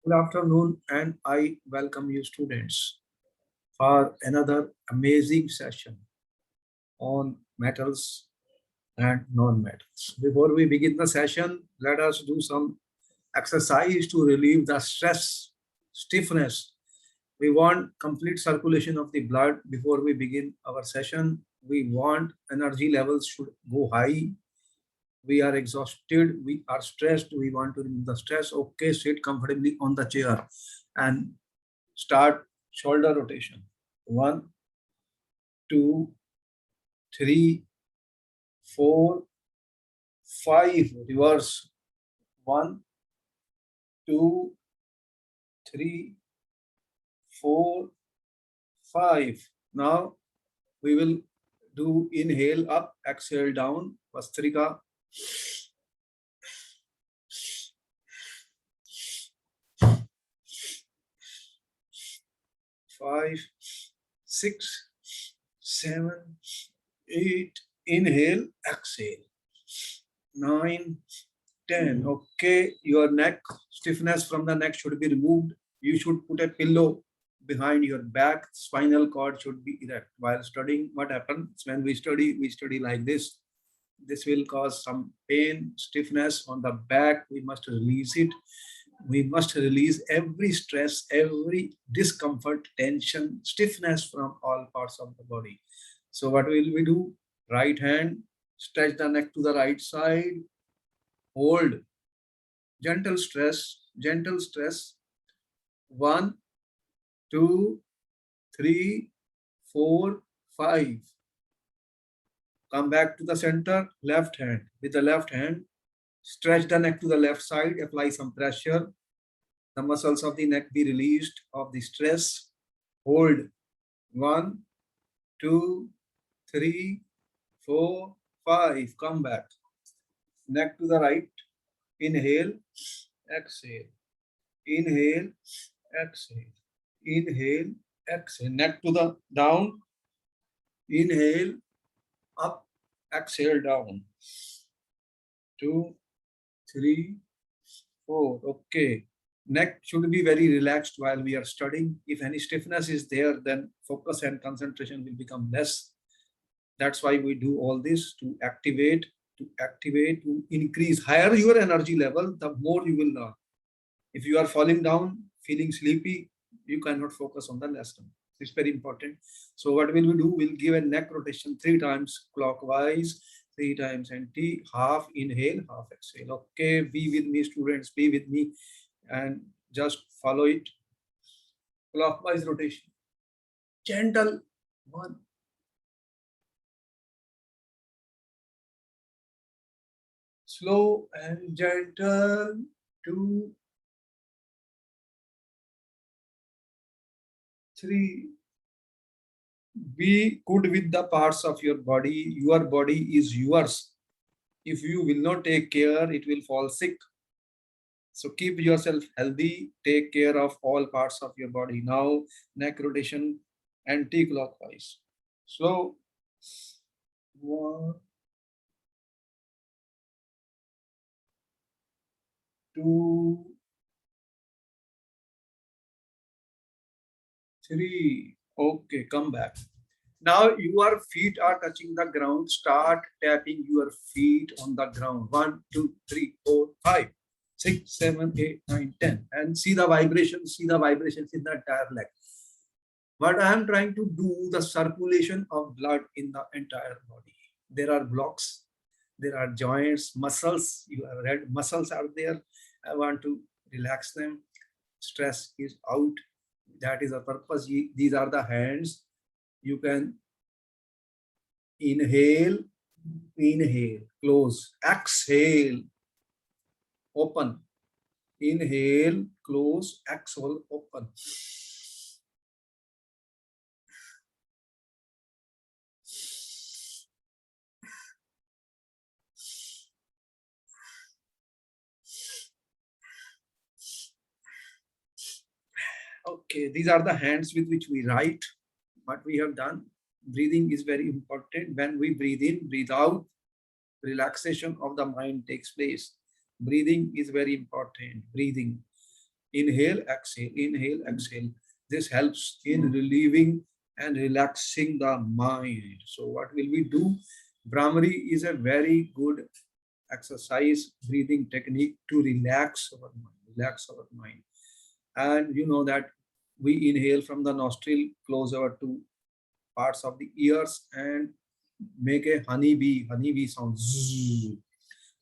Good afternoon, and I welcome you, students, for another amazing session on metals and non-metals. Before we begin the session, let us do some exercise to relieve the stress, stiffness. We want complete circulation of the blood before we begin our session. We want energy levels should go high. We are exhausted, we are stressed, we want to remove the stress. Okay, sit comfortably on the chair and start shoulder rotation. One, two, three, four, five. Reverse. One, two, three, four, five. Now we will do inhale up, exhale down. Vastrika. Five, six, seven, eight. Inhale, exhale. 9, 10. Okay, your neck stiffness from the neck should be removed. You should put a pillow behind your back. Spinal cord should be erect. While studying, what happens when we study like this. This will cause some pain, stiffness on the back. We must release it. We must release every stress, every discomfort, tension, stiffness from all parts of the body. So what will we do? Right hand, stretch the neck to the right side, hold, gentle stress, gentle stress. 1, 2, 3, 4, 5. Come back to the center, left hand. With the left hand, stretch the neck to the left side, apply some pressure. The muscles of the neck be released of the stress. Hold. 1, 2, 3, 4, 5. Come back. Neck to the right. Inhale, exhale. Inhale, exhale. Inhale, exhale. Neck to the down. Inhale, up, exhale down. 2, 3, 4. Okay. Neck should be very relaxed while we are studying. If any stiffness is there, then focus and concentration will become less. That's why we do all this to activate, to increase. Higher your energy level, the more you will learn. If you are falling down, feeling sleepy, you cannot focus on the lesson. It's very important. So what will we do? We'll give a neck rotation 3 times clockwise, 3 times anti, half inhale, half exhale. Okay, be with me, students, be with me and just follow it. Clockwise rotation. Gentle. 1. Slow and gentle. 2, 3. Be good with the parts of your body. Your body is yours. If you will not take care, it will fall sick. So keep yourself healthy. Take care of all parts of your body. Now, neck rotation anti-clockwise. So, 1, 2, 3. Okay, come back. Now your feet are touching the ground. Start tapping your feet on the ground. 1, 2, 3, 4, 5, 6, 7, 8, 9, 10. And see the vibrations, in the entire leg. What I am trying to do, the circulation of blood in the entire body. There are blocks, there are joints, muscles. You have read muscles are there. I want to relax them. Stress is out. That is the purpose. These are the hands. You can inhale, inhale, close, exhale, open, inhale, close, exhale, open. Okay, these are the hands with which we write what we have done. Breathing is very important. When we breathe in, breathe out, relaxation of the mind takes place. Breathing is very important. Breathing. Inhale, exhale, inhale, exhale. This helps in relieving and relaxing the mind. So what will we do? Brahmari is a very good exercise breathing technique to relax our mind, relax our mind. And you know that we inhale from the nostril, close our two parts of the ears and make a honeybee sound. Zzz.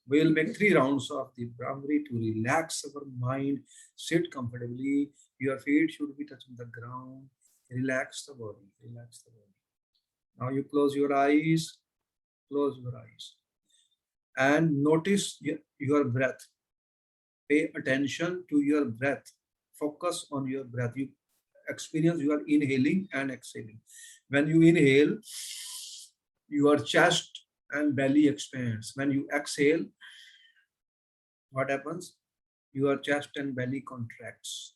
We'll make 3 rounds of the Brahmari to relax our mind. Sit comfortably. Your feet should be touching the ground. Relax the body. Relax the body. Now you close your eyes. Close your eyes. And notice your breath. Pay attention to your breath. Focus on your breath. You experience you are inhaling and exhaling. When you inhale, your chest and belly expands. When you exhale, what happens? Your chest and belly contracts.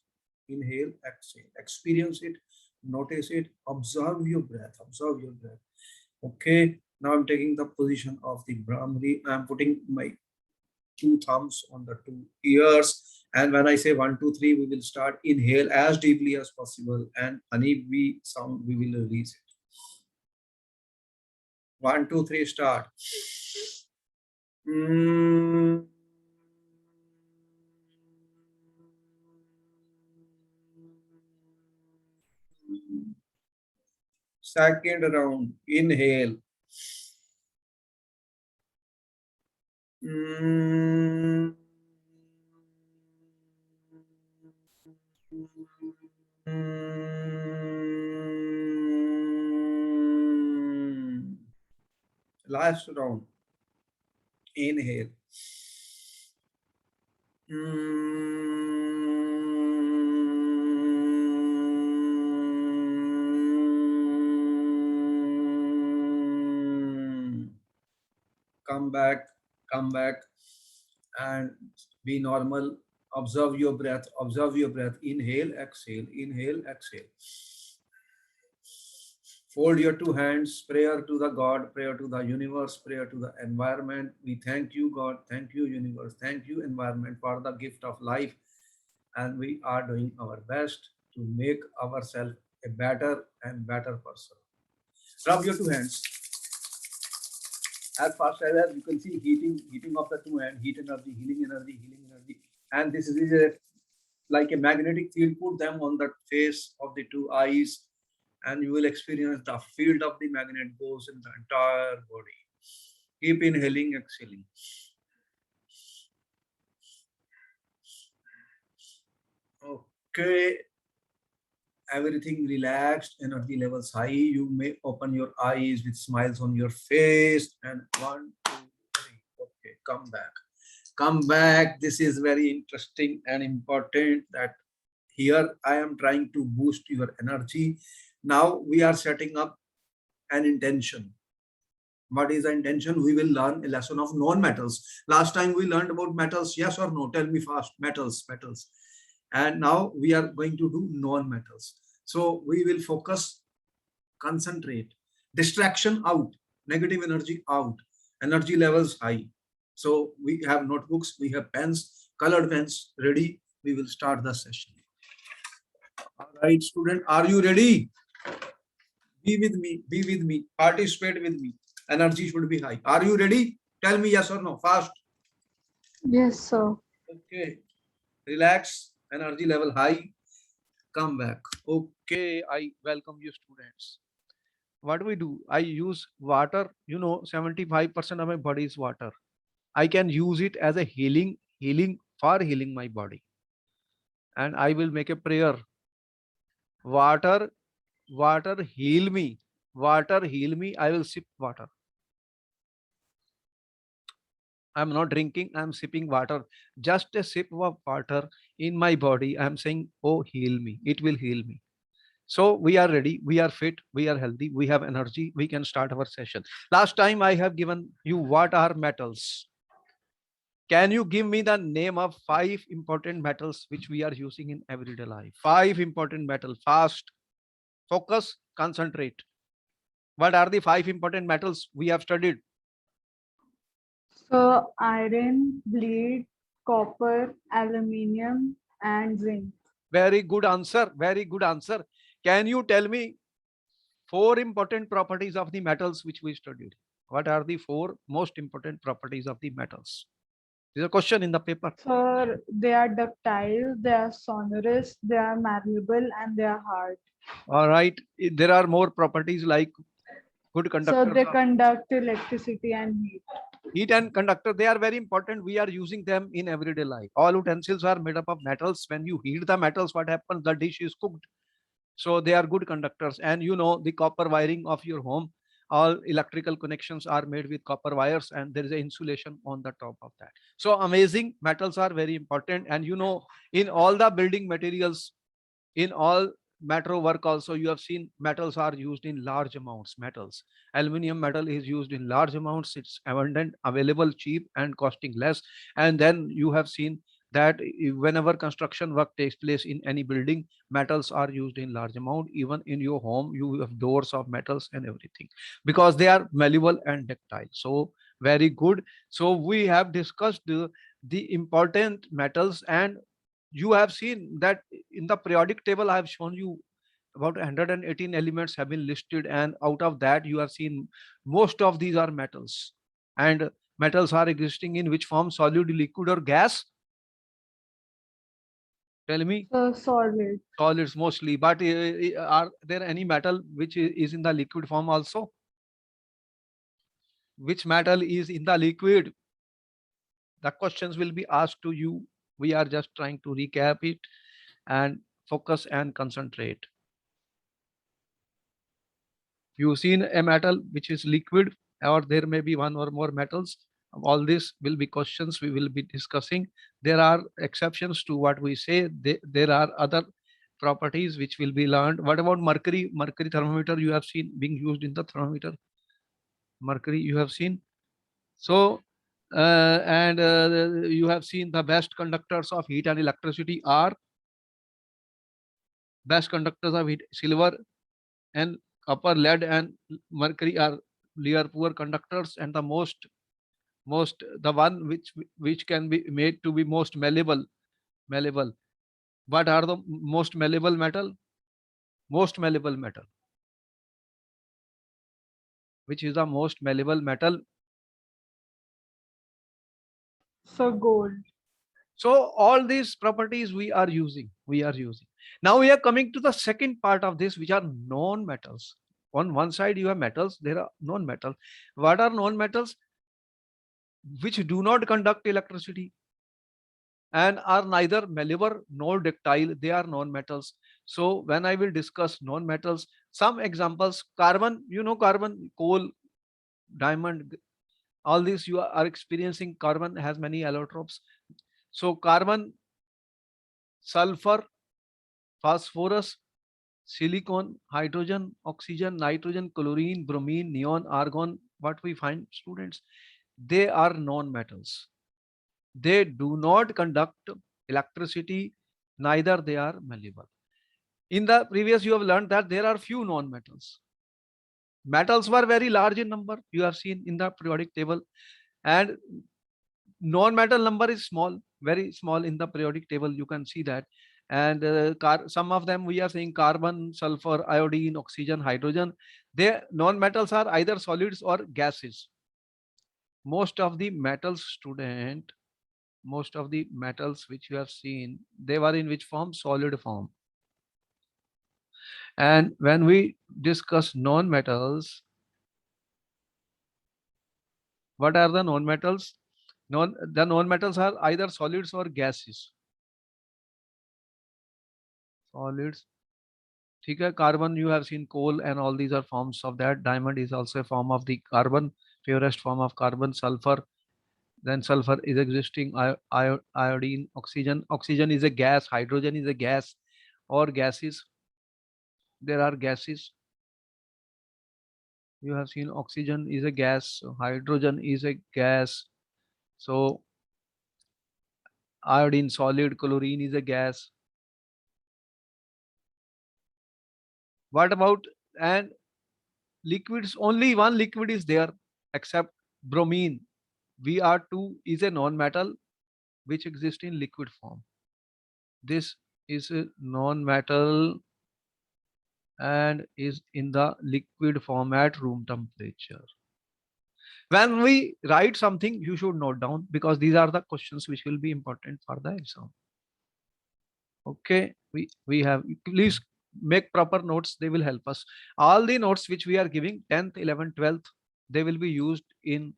Inhale, exhale. Experience it, notice it, observe your breath. Observe your breath. Okay, now I'm taking the position of the Brahmari. I'm putting my 2 thumbs on the 2 ears. And when I say 1, 2, 3, we will start. Inhale as deeply as possible. And honeybee sound, we will release it. 1, 2, 3, start. Second round, inhale. Last round, inhale. Come back, and be normal. Observe your breath, observe your breath. Inhale, exhale, inhale, exhale. Fold your 2 hands, prayer to the God, prayer to the universe, prayer to the environment. We thank you, God, thank you, universe, thank you, environment, for the gift of life. And we are doing our best to make ourselves a better and better person. Rub your 2 hands. As fast as you can see, heating of the 2 hands, heat energy, healing energy, healing energy. And this is like a magnetic field. Put them on the face of the 2 eyes, and you will experience the field of the magnet goes in the entire body. Keep inhaling, exhaling. Okay. Everything relaxed, energy levels high. You may open your eyes with smiles on your face. And 1, 2, 3. Okay, come back. Come back. This is very interesting and important that here I am trying to boost your energy. Now we are setting up an intention. What is the intention? We will learn a lesson of non-metals. Last time we learned about metals. Yes or no? Tell me fast. Metals. And now we are going to do non-metals. So we will focus, concentrate, distraction out, negative energy out, energy levels high. So we have notebooks, we have pens, colored pens ready. We will start the session. All right, student, are you ready? Be with me, participate with me. Energy should be high. Are you ready? Tell me yes or no, fast. Yes, sir. Okay, relax, energy level high, come back. Okay, I welcome you, students. What do we do? I use water. 75% of my body is water. I can use it as a healing for healing my body. And I will make a prayer. Water, heal me. Water, heal me. I will sip water. I'm not drinking, I'm sipping water. Just a sip of water in my body. I'm saying, oh, heal me. It will heal me. So we are ready, we are fit, we are healthy, we have energy, we can start our session. Last time I have given you what are metals. Can you give me the name of 5 important metals which we are using in everyday life? 5 important metals. Fast, focus, concentrate. What are the 5 important metals we have studied? So iron, lead, copper, aluminium, and zinc. Very good answer. Very good answer. Can you tell me 4 important properties of the metals which we studied? What are the 4 most important properties of the metals? There's a question in the paper. Sir, they are ductile, they are sonorous, they are malleable, and they are hard. All right. There are more properties like good So conductors they of conduct electricity and heat. heat and conductor. They are very important. We are using them in everyday life. All utensils are made up of metals. When you heat the metals, what happens? The dish is cooked. So they are good conductors. And you know, the copper wiring of your home, all electrical connections are made with copper wires, and there is an insulation on the top of that. So amazing. Metals are very important. And you know, in all the building materials, in all metro work also, you have seen metals are used in large amounts. Metals, aluminum metal is used in large amounts. It's abundant, available, cheap, and costing less. And then you have seen that whenever construction work takes place in any building, metals are used in large amount. Even in your home, you have doors of metals and everything, because they are malleable and ductile. So very good. So we have discussed the important metals, and you have seen that in the periodic table I have shown you about 118 elements have been listed, and out of that you have seen most of these are metals. And metals are existing in which form? Solid, liquid, or gas? Tell me. So solid. Solids mostly, but are there any metal which is in the liquid form also? Which metal is in the liquid? The questions will be asked to you. We are just trying to recap it and focus and concentrate. You've seen a metal which is liquid, or there may be one or more metals. All this will be questions we will be discussing. There are exceptions to what we say. There are other properties which will be learned. What about mercury? Mercury thermometer you have seen being used in the thermometer. Mercury you have seen. So, and you have seen the best conductors of heat and electricity are best conductors of heat, silver and copper, lead, and mercury are poor conductors, and the most the one which can be made to be most malleable. What are the most malleable metal? Most malleable metal. Which is the most malleable metal? So gold. So all these properties we are using. Now we are coming to the second part of this, which are non-metals. On one side you have metals, there are non-metals. What are non-metals? Which do not conduct electricity and are neither malleable nor ductile. They are non-metals. So when I will discuss non-metals, some examples: carbon, you know, carbon, coal, diamond, all these you are experiencing. Carbon has many allotropes. So carbon, sulfur, phosphorus, silicon, hydrogen, oxygen, nitrogen, chlorine, bromine, neon, argon, what we find, students, they are non-metals. They do not conduct electricity, neither they are malleable. In the previous, you have learned that there are few non-metals. Metals were very large in number. You have seen in the periodic table, and non-metal number is small, very small in the periodic table. You can see that. And some of them we are saying carbon, sulfur, iodine, oxygen, hydrogen. They non-metals are either solids or gases. Most of the metals, student, most of the metals which you have seen, they were in which form? Solid form. And when we discuss non-metals, what are the non-metals? The non-metals are either solids or gases. Solids. Okay, carbon, you have seen coal, and all these are forms of that. Diamond is also a form of the carbon, purest form of carbon. Sulfur, then sulfur is existing. Iodine, oxygen. Oxygen is a gas. Hydrogen is a gas, or gases. There are gases. You have seen oxygen is a gas. Hydrogen is a gas. So iodine, solid. Chlorine is a gas. What about, and liquids? Only one liquid is there except bromine. Br2 is a non-metal which exists in liquid form. This is a non-metal and is in the liquid form at room temperature. When we write something, you should note down because these are the questions which will be important for the exam. Okay, we have, please make proper notes, they will help us. All the notes which we are giving 10th, 11th, 12th, they will be used in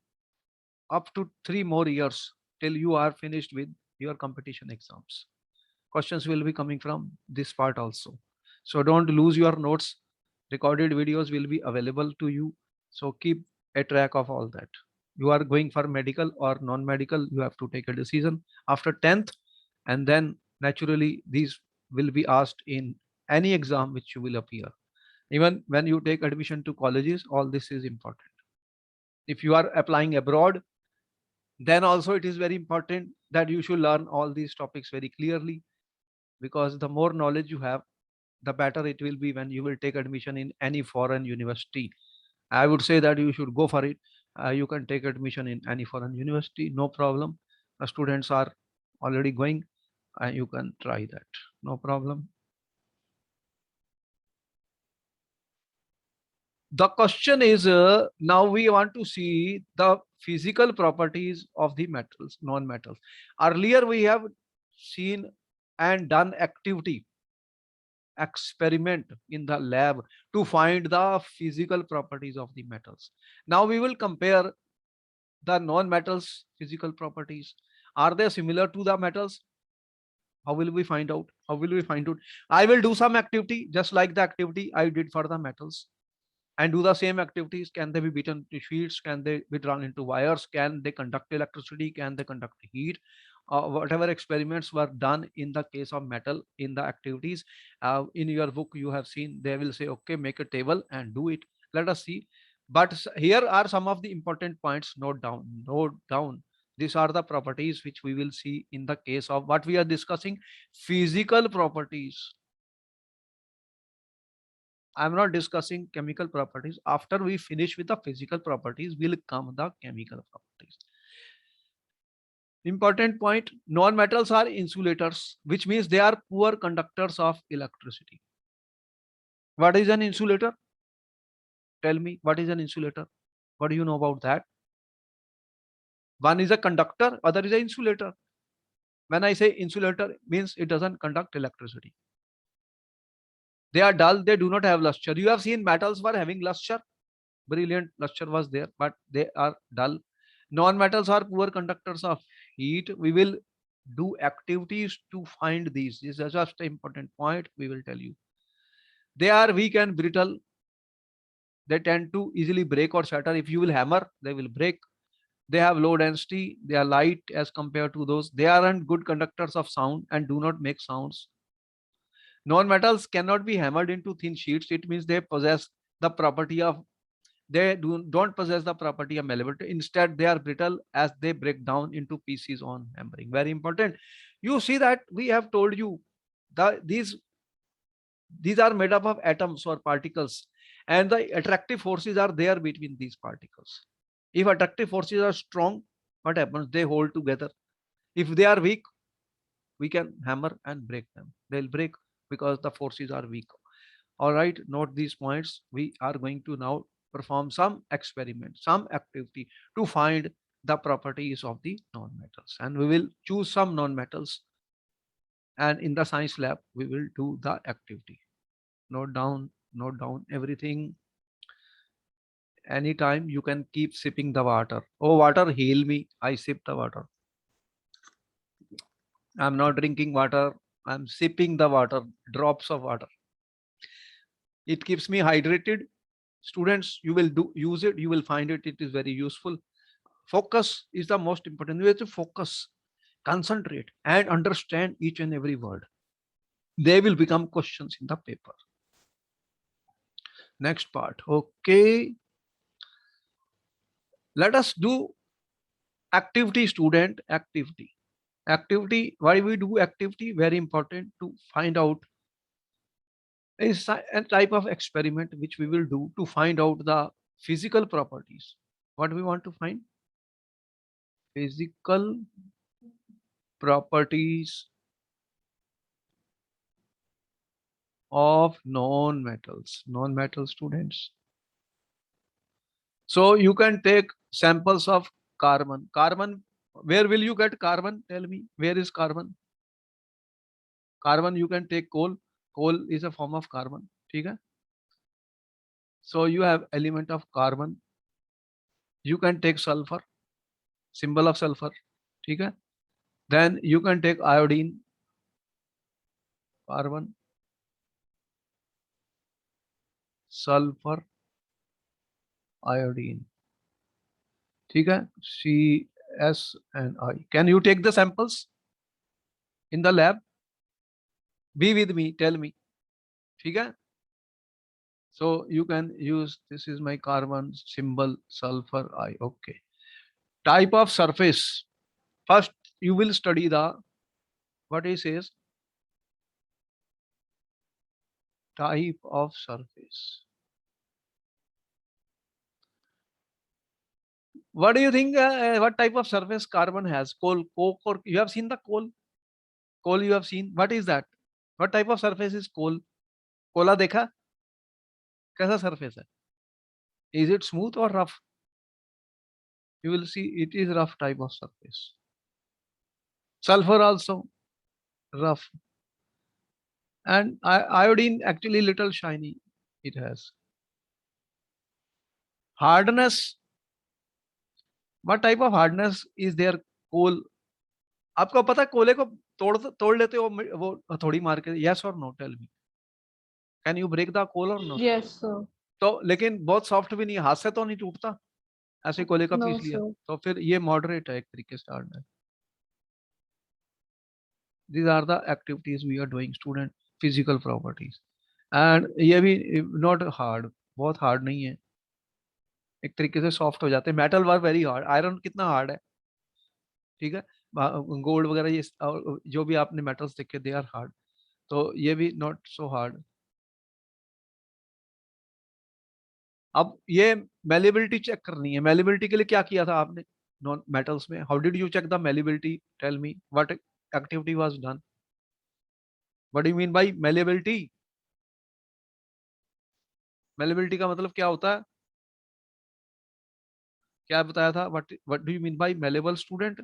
up to 3 more years till you are finished with your competition exams. Questions will be coming from this part also. So don't lose your notes. Recorded videos will be available to you. So keep a track of all that. You are going for medical or non-medical, you have to take a decision after 10th, and then naturally these will be asked in any exam which you will appear. Even when you take admission to colleges, all this is important. If you are applying abroad, then also it is very important that you should learn all these topics very clearly, because the more knowledge you have, the better it will be when you will take admission in any foreign university. I would say that you should go for it. You can take admission in any foreign university, no problem. The students are already going, and you can try that, no problem. The question is, now we want to see the physical properties of the metals, non-metals. Earlier we have seen and done activity, experiment in the lab to find the physical properties of the metals. Now we will compare the non-metals physical properties. Are they similar to the metals? How will we find out? How will we find out? I will do some activity just like the activity I did for the metals, and do the same activities. Can they be beaten to sheets? Can they be drawn into wires? Can they conduct electricity? Can they conduct heat? Whatever experiments were done in the case of metal in the activities, in your book you have seen, they will say, okay, make a table and do it. Let us see. But here are some of the important points. Note down, note down. These are the properties which we will see in the case of what we are discussing, physical properties. I'm not discussing chemical properties. After we finish with the physical properties, will come the chemical properties. Important point, non-metals are insulators, which means they are poor conductors of electricity. What is an insulator? Tell me, what is an insulator? What do you know about that? One is a conductor, other is an insulator. When I say insulator, means it doesn't conduct electricity. They are dull, they do not have luster. You have seen metals were having luster. Brilliant luster was there, but they are dull. Non-metals are poor conductors of heat. We will do activities to find these. This is just an important point we will tell you. They are weak and brittle. They tend to easily break or shatter. If you will hammer, they will break. They have low density. They are light as compared to those. They aren't good conductors of sound and do not make sounds. Non-metals cannot be hammered into thin sheets. It means they possess the property of, they don't possess the property of malleability. Instead, they are brittle as they break down into pieces on hammering. Very important. You see that we have told you that these are made up of atoms or particles, and the attractive forces are there between these particles. If attractive forces are strong, what happens? They hold together. If they are weak, we can hammer and break them. They'll break because the forces are weak. All right, note these points. We are going to now perform some experiment, some activity to find the properties of the non-metals, and we will choose some non-metals, and in the science lab we will do the activity. Note down everything. Anytime you can keep sipping the water. Oh, water, heal me. I sip the water. I'm not drinking water. I'm sipping the water, drops of water. It keeps me hydrated. Students, you will do use it. You will find it. It is very useful. Focus is the most important. You have to focus, concentrate, and understand each and every word. They will become questions in the paper. Next part. Okay. Let us do activity, student. Activity. Activity. Why we do activity? Very important to find out. Is a type of experiment which we will do to find out the physical properties. What we want to find? Physical properties of non-metals. Non-metal students. So you can take samples of carbon. Carbon, where will you get carbon? Tell me, where is carbon? Carbon, you can take coal. Coal is a form of carbon. Okay? So you have element of carbon. You can take sulfur, symbol of sulfur. Okay? Then you can take iodine, carbon, sulfur, iodine. Okay? CSNI. Can you take the samples in the lab? Be with me, tell me. Okay? So you can use, this is my carbon symbol, sulfur I. Okay. Type of surface. First, you will study the, what he says, type of surface. What do you think? What type of surface carbon has? Coal, coke, or you have seen the coal? Coal you have seen. What is that? What type of surface is coal? Cola देखा? कैसा surface है? Is it smooth or rough? You will see it is rough type of surface. Sulfur also rough. And iodine actually little shiny it has. Hardness. What type of hardness is there? Coal. आपको पता है कोले को तोड़ लेते हो वो थोड़ी मार के? Yes or no? Tell me. Can you break the coal or not? Yes, sir. तो लेकिन बहुत सॉफ्ट भी नहीं, हाथ से तो नहीं टूटता, ऐसे कोले का No, पीस लिया sir. तो फिर ये मॉडरेट है एक तरीके से hardness. These are the activities we are doing, student. Physical properties. And ये भी not hard, बहुत हार्ड नहीं है, एक तरीके से सॉफ्ट हो जाते हैं. Metal were very hard. Iron कितना हार्ड है, ठीक है, गोल्ड वगैरह ये जो भी आपने मेटल्स देखे दे आर हार्ड, तो ये भी नॉट सो हार्ड. अब ये मेलेबिलिटी चेक करनी है. मेलेबिलिटी के लिए क्या किया था आपने नॉन मेटल्स में? How did you check the malleability? Tell me what activity was done. What do you mean by malleability? Malleability का मतलब क्या होता है? क्या बताया था? What do you mean by malleable student?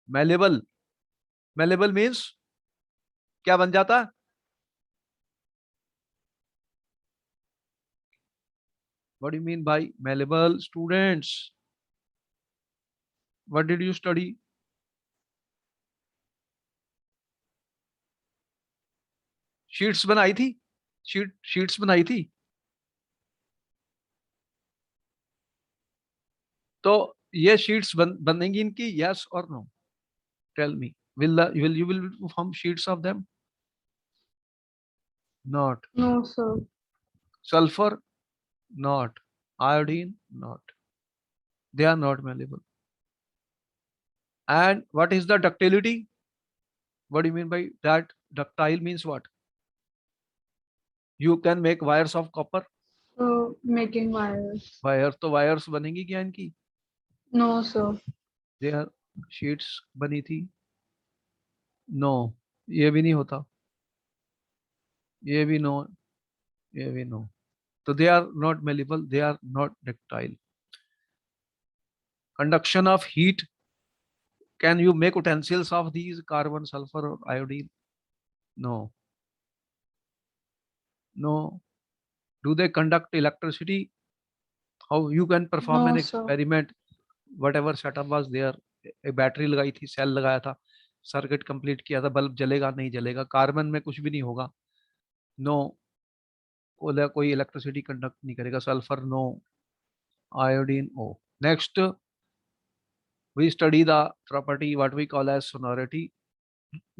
Malleable, malleable means क्या बन जाता? What do you mean by malleable, students? What did you study? Sheets बनाई थी, शीट्स बनाई थी. तो ये शीट्स बनेंगी इनकी, यस और no? Tell me. Will you will form sheets of them? Not. No, sir. Sulfur? Not. Iodine? Not. They are not malleable. And what is the ductility? What do you mean by that? Ductile means what? You can make wires of copper. So making wires. Wire तो wires बनेंगी क्या इनकी? No, sir. They are sheets बनी थी. No, ये भी नहीं होता, ये भी नो, ये भी नो. तो they are not malleable, they are not ductile. Conduction of heat. Can you make utensils of these carbon, sulfur or iodine? No. No. Do they conduct electricity? How you can perform No, an sir. experiment? Whatever setup was there, एक battery लगाई थी, cell लगाया था, circuit complete किया था, bulb जलेगा नहीं जलेगा? कार्बन में कुछ भी नहीं होगा. नो. कोई इलेक्ट्रिसिटी कंडक्ट नहीं करेगा. Sulphur no. Iodine O. Next, we study the property what we call as sonority.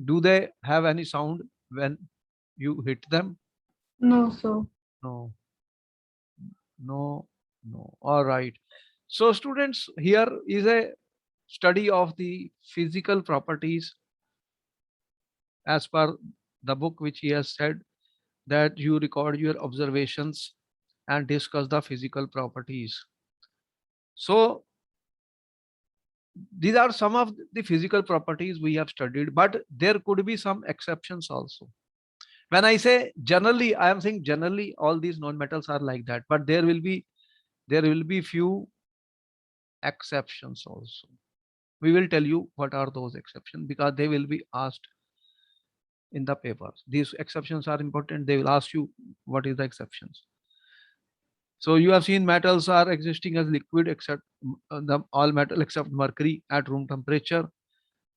Do they have any sound when you hit them? No, sir. No. No. No. All right. So students, here is a study of the physical properties as per the book which he has said, that you record your observations and discuss the physical properties. So these are some of the physical properties we have studied, but there could be some exceptions also. When I say generally, I am saying generally all these non-metals are like that, but there will be few exceptions also. We will tell you what are those exceptions because they will be asked in the papers. These exceptions are important. They will ask you what is the exceptions. So you have seen metals are existing as liquid except the all metal except mercury at room temperature,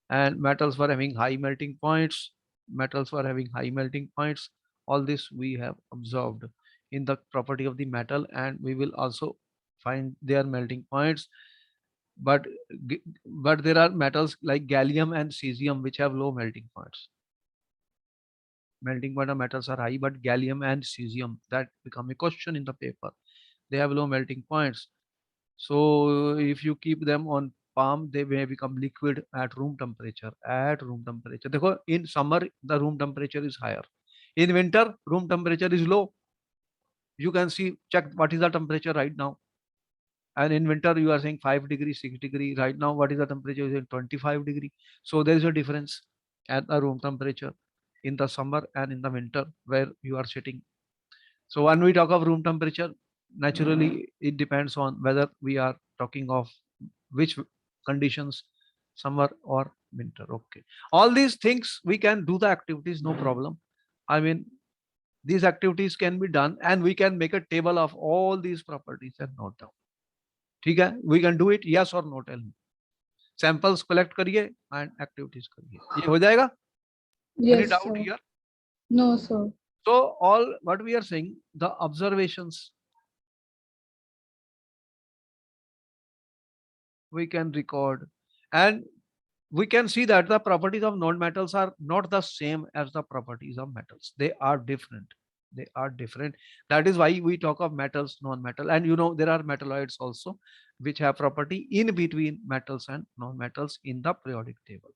and metals were having high melting points. Metals were having high melting points. All this we have observed in the property of the metal, and we will also find their melting points. But but there are metals like gallium and cesium which have low melting points. Melting point of metals are high, but gallium and cesium that become a question in the paper. They have low melting points. So if you keep them on palm, they may become liquid at room temperature. At room temperature, देखो, in summer the room temperature is higher. In winter, room temperature is low. You can see, check what is the temperature right now. And in winter, you are saying 5 degrees, 6 degree. Right now, what is the temperature? Is 25 degree. So there is a difference at the room temperature in the summer and in the winter where you are sitting. So when we talk of room temperature, naturally it depends on whether we are talking of which conditions, summer or winter. Okay. All these things we can do the activities, no problem. I mean, these activities can be done and we can make a table of all these properties and note down. ठीक है, we can do it, yes or no, tell me. Samples collect करिए and activities करिए. ये हो जाएगा? Any Yes, doubt sir. here? No, sir. So all what we are saying, the observations we can record, and we can see that the properties of non-metals are not the same as the properties of metals. They are different. They are different. That is why we talk of metals, non-metal, and you know there are metalloids also which have property in between metals and non-metals in the periodic table,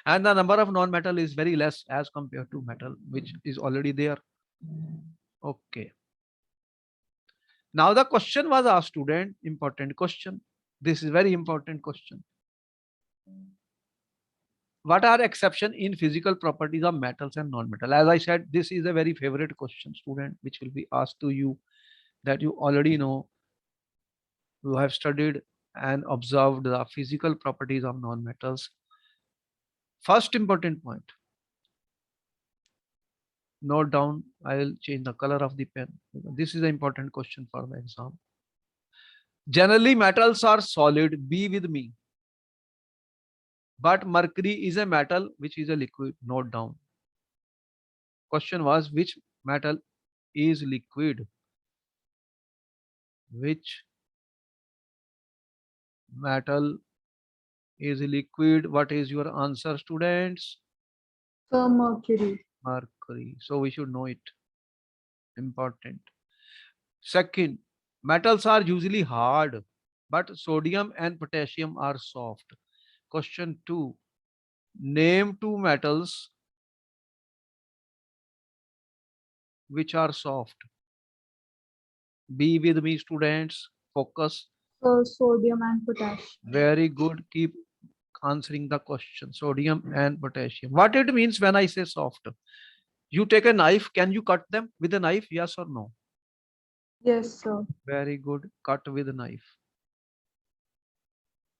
and the number of non-metal is very less as compared to metal which is already there. Okay, now the question was asked, student, important question. This is very important question. What are exception in physical properties of metals and non-metal? As I said, this is a very favorite question, student, which will be asked to you, that you already know. You have studied and observed the physical properties of non-metals. First important point, note down. I will change the color of the pen. This is an important question for the exam. Generally, metals are solid. Be with me. But mercury is a metal which is a liquid. Note down. Question was, which metal is liquid? Which metal is liquid? What is your answer, students? Sir, mercury. Mercury. So we should know it. Important. Second, metals are usually hard, but sodium and potassium are soft. Question 2. Name 2 metals which are soft. Be with me, students. Focus. Sir, sodium and potassium. Very good. Keep answering the question. Sodium and potassium. What it means when I say soft? You take a knife. Can you cut them with a knife? Yes or no? Yes, sir. Very good. Cut with a knife.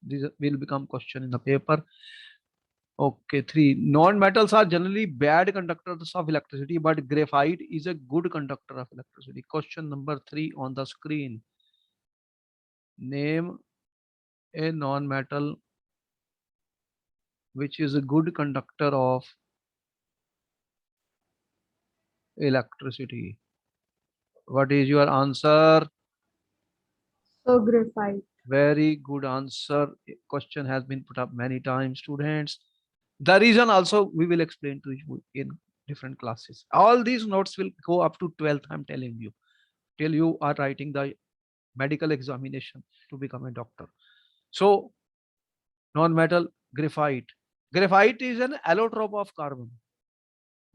This will become question in the paper. Okay, 3. Non-metals are generally bad conductors of electricity, but graphite is a good conductor of electricity. Question number 3 on the screen. Name a non-metal which is a good conductor of electricity. What is your answer? Sir, graphite. Very good answer. Question has been put up many times, students. The reason also we will explain to you in different classes. All these notes will go up to 12th, I'm telling you, till you are writing the medical examination to become a doctor. So non-metal, graphite. Graphite is an allotrope of carbon.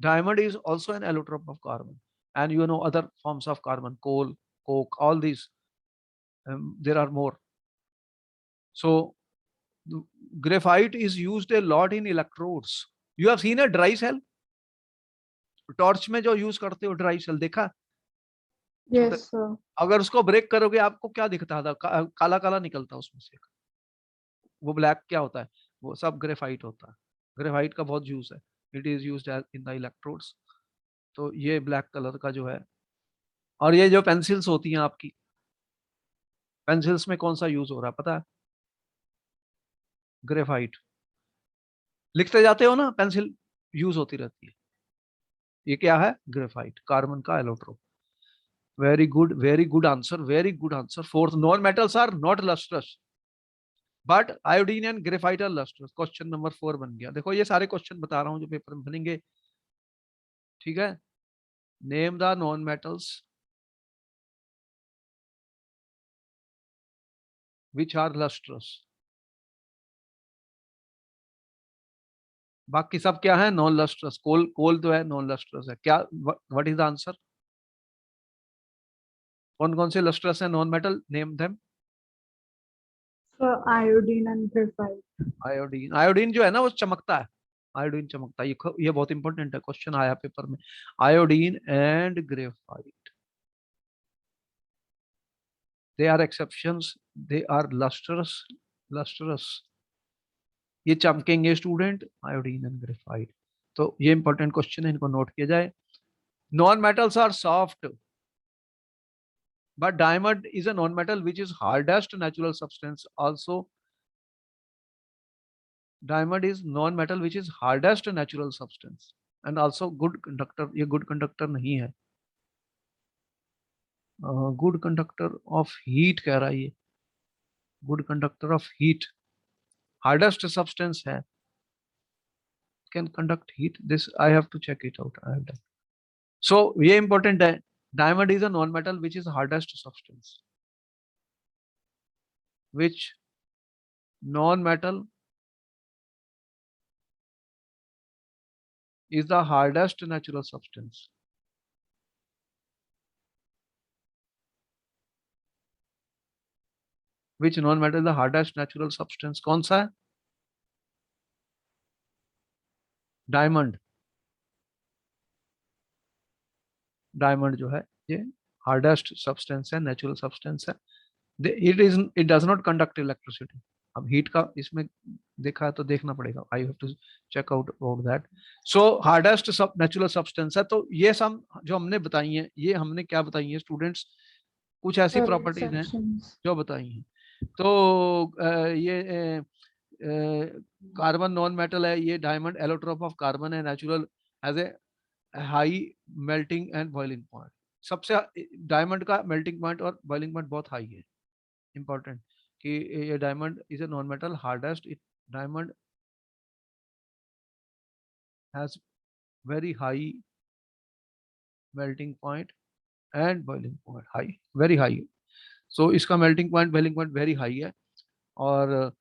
Diamond is also an allotrope of carbon. And you know other forms of carbon, coal, coke, all these. There are more. So graphite is used a lot in electrodes. You have seen a dry cell? Torch में जो use करते हो dry cell देखा? छोटे, Yes, sir. अगर उसको break करोगे आपको क्या दिखता था? काला काला निकलता उसमें से, वो ब्लैक क्या होता है? वो सब ग्रेफाइट होता है। ग्रेफाइट का बहुत यूज है, it is used in the electrodes. तो ये ब्लैक कलर का जो है, और ये जो पेंसिल्स होती हैं आपकी, पेंसिल्स में कौन सा यूज हो रहा है पता है? ग्रेफाइट। लिखते जाते हो ना, पेंसिल यूज होती रहती है। ये क्या है? ग्रेफाइट, कार्बन का allotrope. very good answer, very good answer. Fourth, non-metals are not lustrous but iodine and graphite are lustrous. Question number 4 बन गया। देखो ये सारे क्वेश्चन बता रहा हूं जो पेपर में बनेंगे, ठीक है? Name the non metals which are lustrous। बाकी सब क्या है? Non lustrous. कोल, कोल तो है नॉन लस्ट्रस है क्या? What is the answer? कौन कौन से लस्ट्रस है non metal? Name them. Sir, iodine and graphite. Iodine, iodine जो है ना वो चमकता है, आयोडीन चमकता है। ये बहुत इंपॉर्टेंट है, क्वेश्चन आया पेपर में। Iodine and graphite, they are exceptions, they are lustrous, lustrous, ये चमकेंगे स्टूडेंट, आयोडीन एंड ग्रेफाइट। तो ये इंपॉर्टेंट क्वेश्चन है, इनको नोट किया जाए। Non metals are soft but diamond is a non-metal which is hardest natural substance also. Diamond is non-metal which is hardest natural substance and also good conductor। ये good conductor नहीं है, good conductor of heat कह रहा है ये, good conductor of heat, hardest substance है, can conduct heat। This I have to check it out, I have done। So ये important है, diamond is a non-metal which is hardest substance, which non-metal is the hardest natural substance। Which non-metal is the hardest natural substance? कौन सा है? Diamond. Diamond जो है ये hardest substance है, natural substance है। It does not conduct electricity. अब heat का इसमें देखा है तो देखना पड़ेगा, I have to check out about that. So hardest natural substance है। तो ये सब जो हमने बताई हैं, ये हमने क्या बताई है स्टूडेंट्स? कुछ ऐसी Sir, प्रॉपर्टीज हैं exceptions. जो बताई हैं। तो ये कार्बन नॉन मेटल है, ये डायमंड एलोट्रोप ऑफ कार्बन है, natural, has a high melting and boiling point. सबसे डायमंड का मेल्टिंग पॉइंट और बॉइलिंग पॉइंट बहुत हाई है, इंपॉर्टेंट कि ये diamond is a non metal hardest. Diamond has very high melting point and boiling point, high, very high. So इसका melting point boiling point very high है। और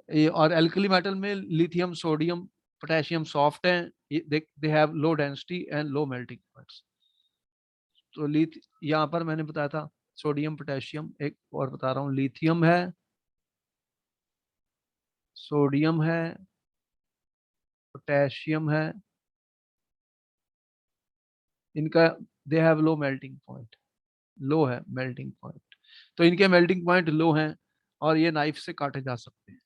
ये और एल्कली मेटल में लिथियम, सोडियम, पोटेशियम सॉफ्ट हैं, दे have low density and low melting points. तो लिथ, यहाँ पर मैंने बताया था सोडियम, पोटेशियम, एक और बता रहा हूँ, लिथियम है, सोडियम है, पोटेशियम है, इनका they have low melting point, low है मेल्टिंग पॉइंट। तो इनके मेल्टिंग पॉइंट लो हैं और ये नाइफ से काटे जा सकते हैं।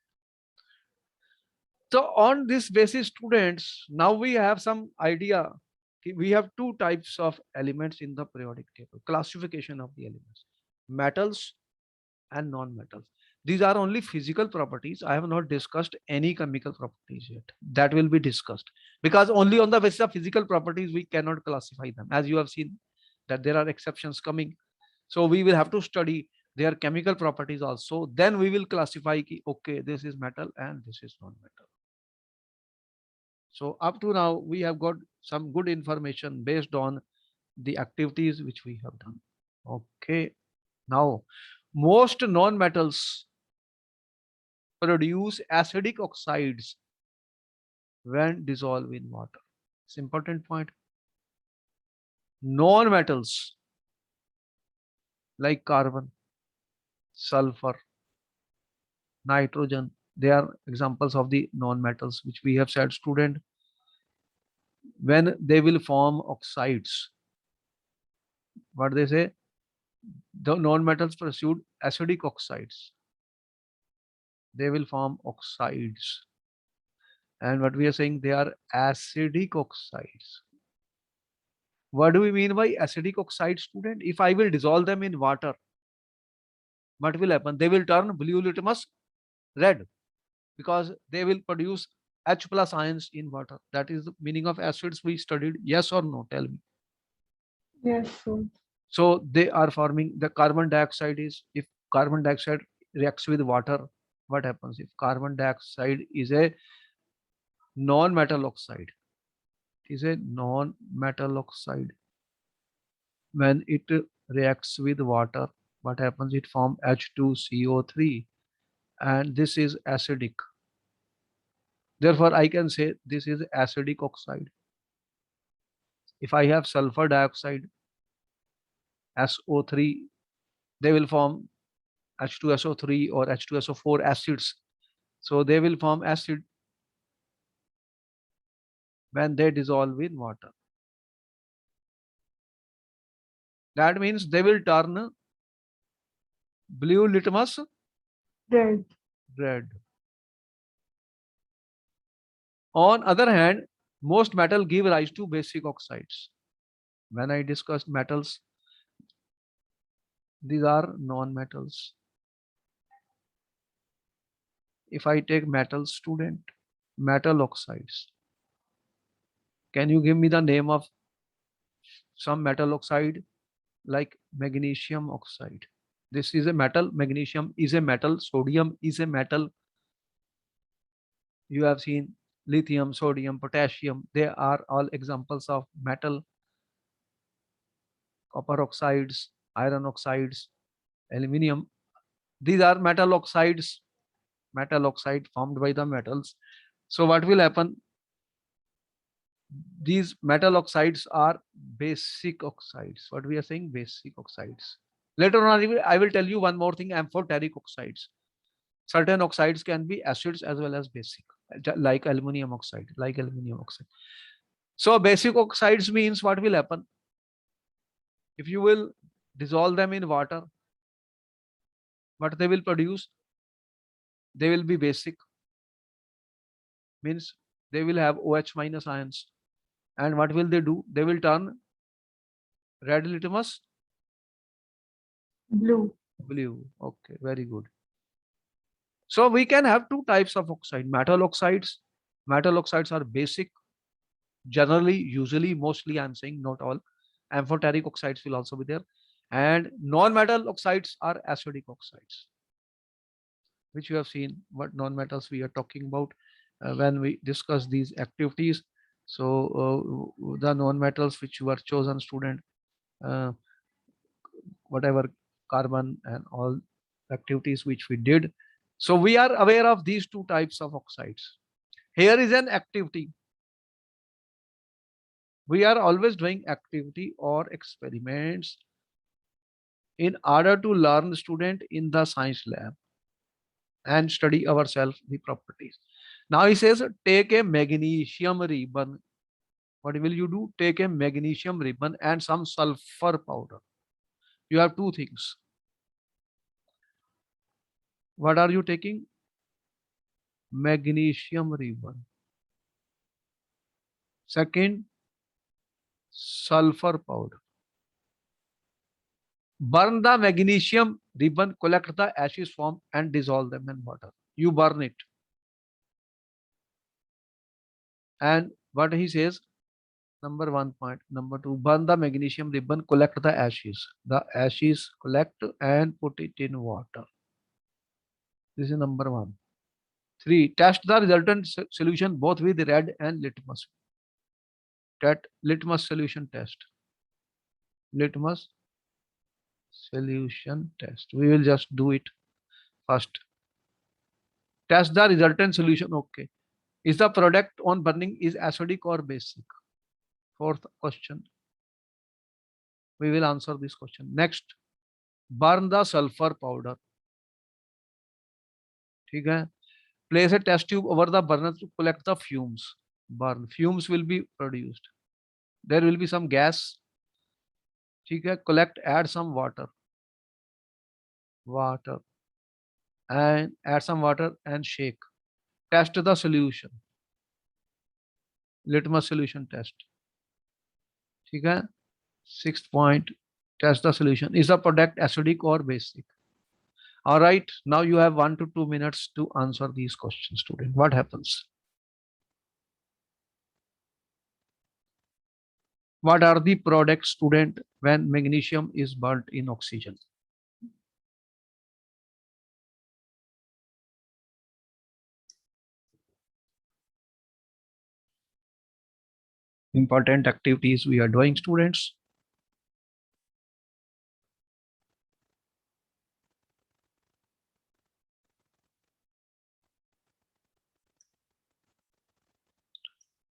So on this basis, students, now we have some idea. We have two types of elements in the periodic table. Classification of the elements: metals and non-metals. These are only physical properties. I have not discussed any chemical properties yet. That will be discussed because only on the basis of physical properties we cannot classify them. As you have seen that there are exceptions coming. So we will have to study their chemical properties also. Then we will classify ki, okay, this is metal and this is non-metal. So up to now, we have got some good information based on the activities which we have done. Okay. Now, most non-metals produce acidic oxides when dissolved in water. It's an important point. Non-metals like carbon, sulfur, nitrogen, They are examples of the non-metals which we have said, student. When they will form oxides, what they say, the non-metals pursued acidic oxides. They will form oxides. And what we are saying, they are acidic oxides. What do we mean by acidic oxide, student? If I will dissolve them in water, what will happen? They will turn blue litmus red because they will produce H plus ions in water. That is the meaning of acids we studied. Yes or no? Tell me. Yes, sir. So they are forming the carbon dioxide is, if carbon dioxide reacts with water, what happens? If carbon dioxide is a non-metal oxide, is a non-metal oxide. When it reacts with water, what happens? It forms H2CO3, and this is acidic. Therefore, I can say this is acidic oxide. If I have sulfur dioxide, SO3, they will form H2SO3 or H2SO4 acids. So they will form acid when they dissolve in water. That means they will turn blue litmus Red. red. On other hand, most metal give rise to basic oxides. When I discussed metals, these are non-metals. If I take metal, student, metal oxides, can you give me the name of some metal oxide like magnesium oxide? This is a metal, magnesium is a metal, sodium is a metal. You have seen lithium, sodium, potassium, they are all examples of metal. Copper oxides, iron oxides, aluminium, these are metal oxides, metal oxide formed by the metals. So what will happen? These metal oxides are basic oxides. What we are saying, basic oxides. Later on, I will tell you one more thing, amphoteric oxides. Certain oxides can be acids as well as basic, like aluminum oxide, like aluminum oxide. So basic oxides means what will happen? If you will dissolve them in water, what they will produce? They will be basic, means they will have OH minus ions. And what will they do? They will turn red litmus Blue. blue. Okay, very good. So we can have two types of oxide, metal oxides. Metal oxides are basic. Generally, usually, mostly, I'm saying not all. Amphoteric oxides will also be there. And non-metal oxides are acidic oxides, which you have seen what non-metals we are talking about when we discuss these activities. So the non-metals which were chosen, student, uh, whatever carbon and all activities which we did. So we are aware of these two types of oxides. Here is an activity. We are always doing activity or experiments in order to learn, student, in the science lab and study ourselves the properties. Now he says, take a magnesium ribbon. What will you do? Take a magnesium ribbon and some sulfur powder. You have two things. What are you taking? Magnesium ribbon. Second, sulfur powder. Burn the magnesium ribbon, collect the ashes form and dissolve them in water. You burn it. And what he says, number one point. Number two, burn the magnesium ribbon, collect the ashes. The ashes collect and put it in water. This is number one. Three, test the resultant solution both with red and litmus. That litmus solution test. Litmus solution test. We will just do it first. Test the resultant solution. Okay. Is the product on burning is acidic or basic? Fourth question. We will answer this question. Next, burn the sulfur powder. ठीक है. Place a test tube over the burner to collect the fumes. Burn. Fumes will be produced. There will be some gas. ठीक है, collect, add some water. Water. And add some water and shake. Test the solution. Litmus solution test. ठीक है. Sixth point. Test the solution. Is the product acidic or basic? All right. Now you have 1 to 2 minutes to answer these questions, student. What happens? What are the products, student, when magnesium is burnt in oxygen? Important activities we are doing, students.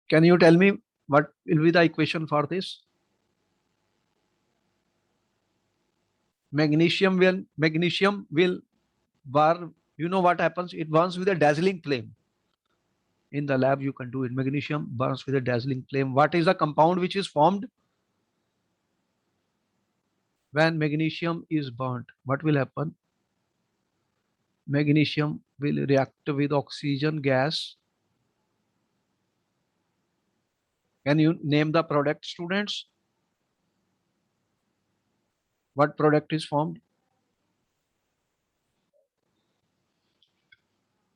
Can you tell me what will be the equation for this? Magnesium will burn. You know what happens? It burns with a dazzling flame. In the lab, you can do it. Magnesium burns with a dazzling flame. What is the compound which is formed when magnesium is burnt? What will happen? Magnesium will react with oxygen gas. Can you name the product, students? What product is formed?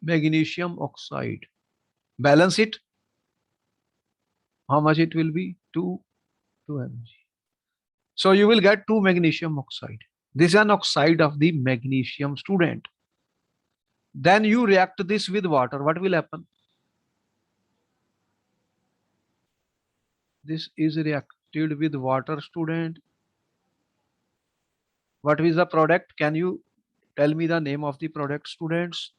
Magnesium oxide. Balance it. How much it will be? 2 mg. So you will get 2 magnesium oxide. This is an oxide of the magnesium, student. Then you react this with water. What will happen? This is reacted with water, student. What is the product? Can you tell me the name of the product, students?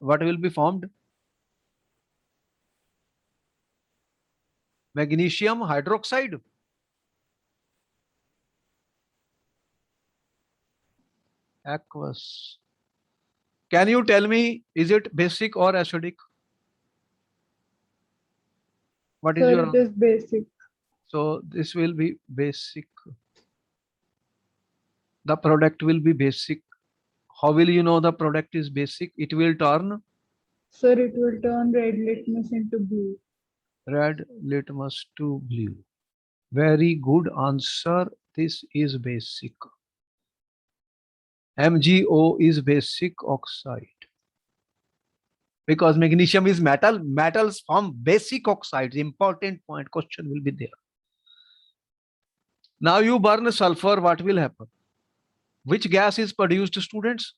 What will be formed? Magnesium hydroxide. Aqueous. Can you tell me, is it basic or acidic? What is Sir, your it is basic. So this will be basic. The product will be basic. How will you know the product is basic? It will turn Sir, it will turn red litmus into blue. red litmus to blue. Very good answer. This is basic. MgO is basic oxide. Because magnesium is metal, metals form basic oxides. Important point, question will be there. Now you burn sulfur, what will happen? Which gas is produced, students?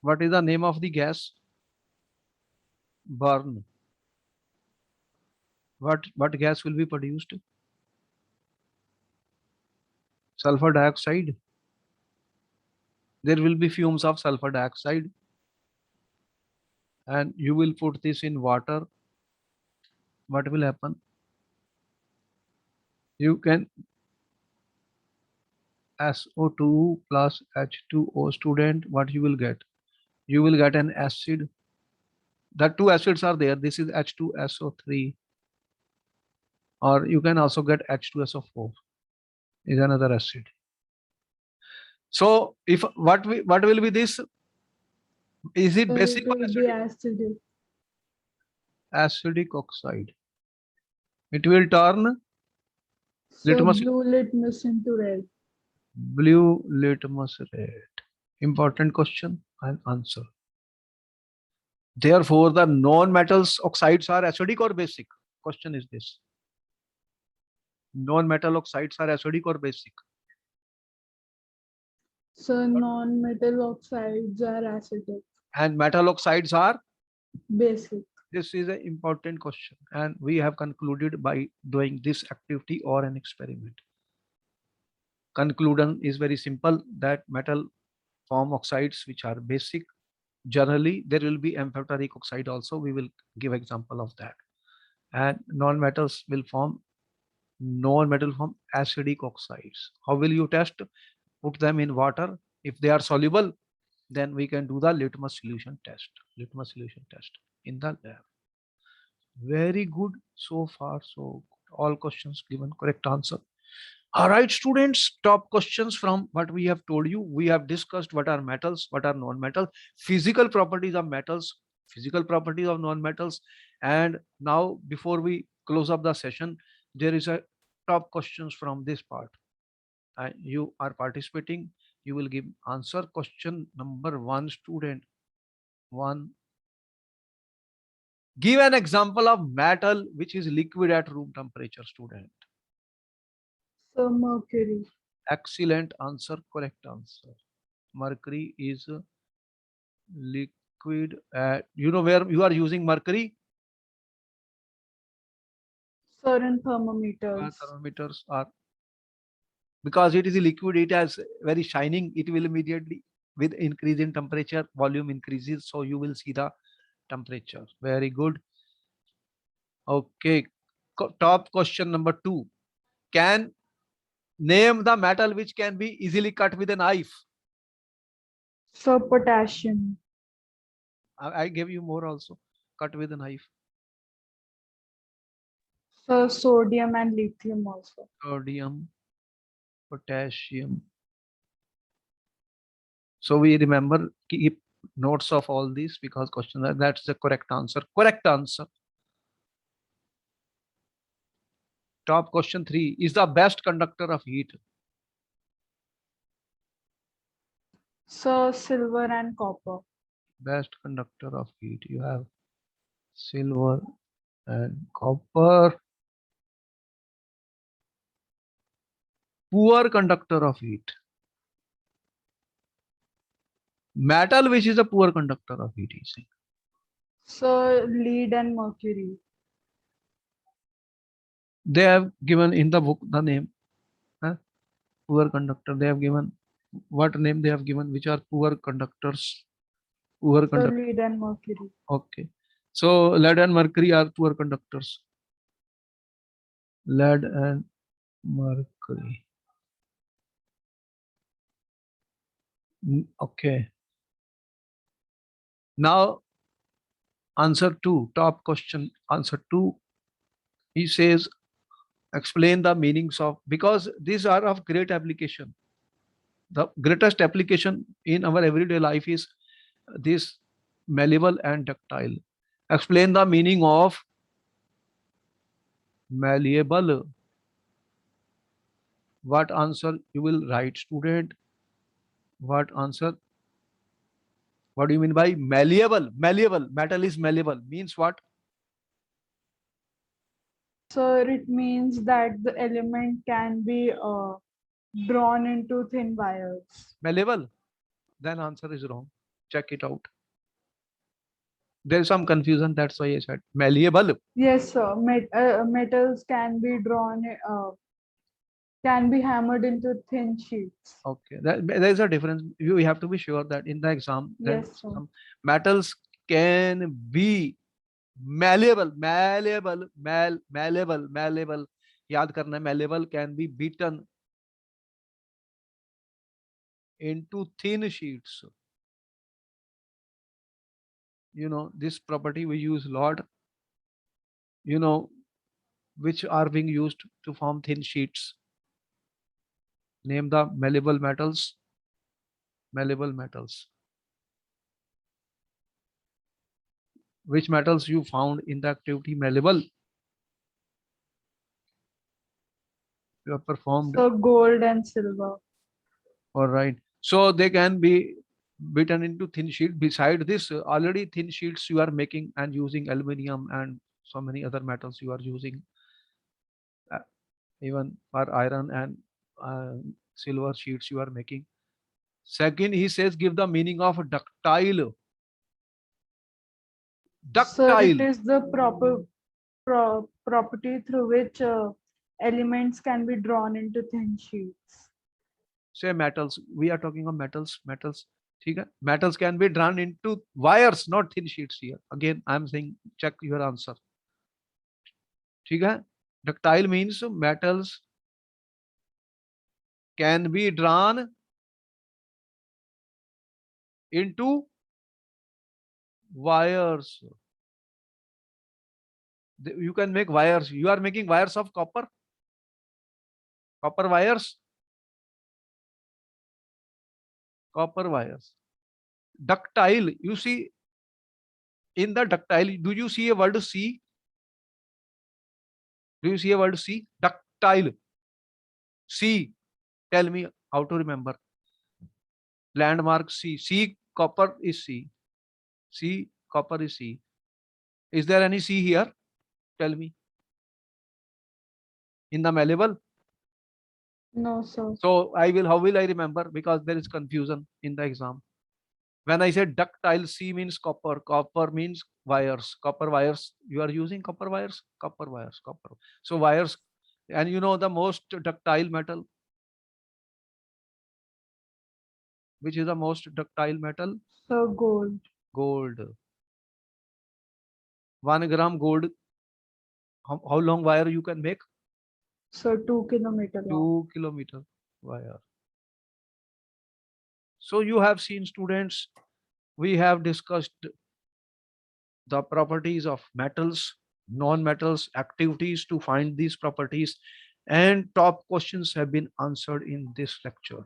What is the name of the gas? Burn. What gas will be produced? Sulfur dioxide. There will be fumes of sulfur dioxide. And you will put this in water. What will happen? You can SO2 plus H2O, student. What you will get? You will get an acid. The two acids are there. This is H2SO3. Or you can also get H2SO4 is another acid. So if what will be this? Is it Sir, basic it or will be acidic? acidic. Acidic oxide. It will turn So litmus blue litmus into red. blue litmus red. Important question and answer. Therefore, the non-metals oxides are acidic or basic? Question is this. Non-metal oxides are acidic or basic? So non-metal oxides are acidic. And metal oxides are? Basic. This is an important question. And we have concluded by doing this activity or an experiment. Conclusion is very simple, that metal form oxides which are basic. Generally, there will be amphoteric oxide also. We will give example of that. And non-metals will form non-metal form acidic oxides. How will you test? put them in water. If they are soluble, then we can do the litmus solution test. Litmus solution test in the lab. Very good so far. So all questions given correct answer. All right, students, top questions from what we have told you. We have discussed what are metals, what are non-metals, physical properties of metals, physical properties of non-metals. And now before we close up the session, there is a top questions from this part. And you are participating. You will give answer question number 1, student 1. Give an example of metal which is liquid at room temperature, student. So mercury. Excellent answer, correct answer. Mercury is liquid at, you know where you are using mercury? Certain Where thermometers. thermometers are, because it is a liquid, it has very shining, it will immediately with increase in temperature, volume increases, so you will see the temperature. Very good. Okay, top question number 2. Can name the metal which can be easily cut with a knife. So potassium. I gave you more also. Cut with a knife. So sodium and lithium also. Sodium, potassium. So we remember, keep notes of all these because question that's the correct answer. Correct answer. Top question 3 is the best conductor of heat. So silver and copper. Best conductor of heat. You have silver and copper. Poor conductor of heat. Metal which is a poor conductor of heat, you see. So lead and mercury. They have given in the book the name. Poor conductor. They have given what name they have given, which are poor conductors. Poor So conductor. lead and mercury. Okay. So lead and mercury are poor conductors. Lead and mercury. Okay. Now answer 2, top question, answer 2. He says, explain the meanings of, because these are of great application. The greatest application in our everyday life is this malleable and ductile. Explain the meaning of malleable. What answer you will write, student? What answer? What do you mean by malleable? Malleable. Metal is malleable. Means what? So it means that the element can be drawn into thin wires. Malleable. Then answer is wrong. Check it out. There is some confusion. That's why I said malleable. Yes, sir. Metals can be drawn, can be hammered into thin sheets. Okay. There is a difference. You have to be sure that in the exam, then Yes, sir. some metals can be malleable. Malleable. याद करना है, malleable can be beaten into thin sheets. You know, this property we use a lot, you know, which are being used to form thin sheets. Name the malleable metals. Malleable metals. Which metals you found in the activity malleable? You have performed. So gold and silver. All right. So they can be beaten into thin sheet. Beside this, already thin sheets you are making and using aluminum and so many other metals you are using. Even for iron and silver sheets you are making. Second, he says give the meaning of ductile. So it Ductile. is the property through which elements can be drawn into thin sheets. Say metals. We are talking of metals. Metals. Metals can be drawn into wires, not thin sheets here. Again, I am saying check your answer. Ductile means metals can be drawn into wires. You can make wires. You are making wires of copper wires, copper wires. Ductile, you see, in the ductile, do you see a word C? Do you see a word C? Ductile. C. Tell me how to remember. Landmark C. C, copper is C. C, copper is C. Is there any C here? Tell me. In the malleable? No, sir. So how will I remember? Because there is confusion in the exam. When I said ductile, C means copper. Copper means wires. Copper wires. You are using copper wires? Copper wires. Copper. So wires. And you know the most ductile metal? Which is the most ductile metal? Sir, gold. Gold. 1 gram gold. How long wire you can make? Sir, 2 kilometer long. 2 kilometer wire. So you have seen, students, we have discussed the properties of metals, non-metals, activities to find these properties, and top questions have been answered in this lecture.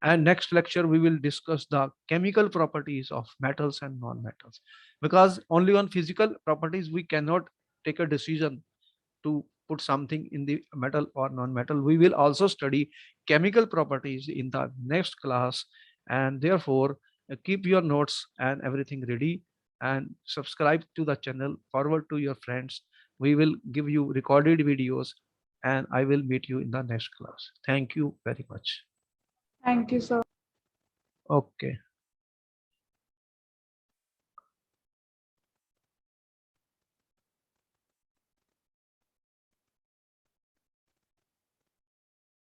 And next lecture we will discuss the chemical properties of metals and non-metals, because only on physical properties we cannot take a decision to put something in the metal or non-metal. We will also study chemical properties in the next class, and therefore keep your notes and everything ready, and subscribe to the channel, forward to your friends. We will give you recorded videos, and I will meet you in the next class. Thank you very much. Thank you, sir. Okay.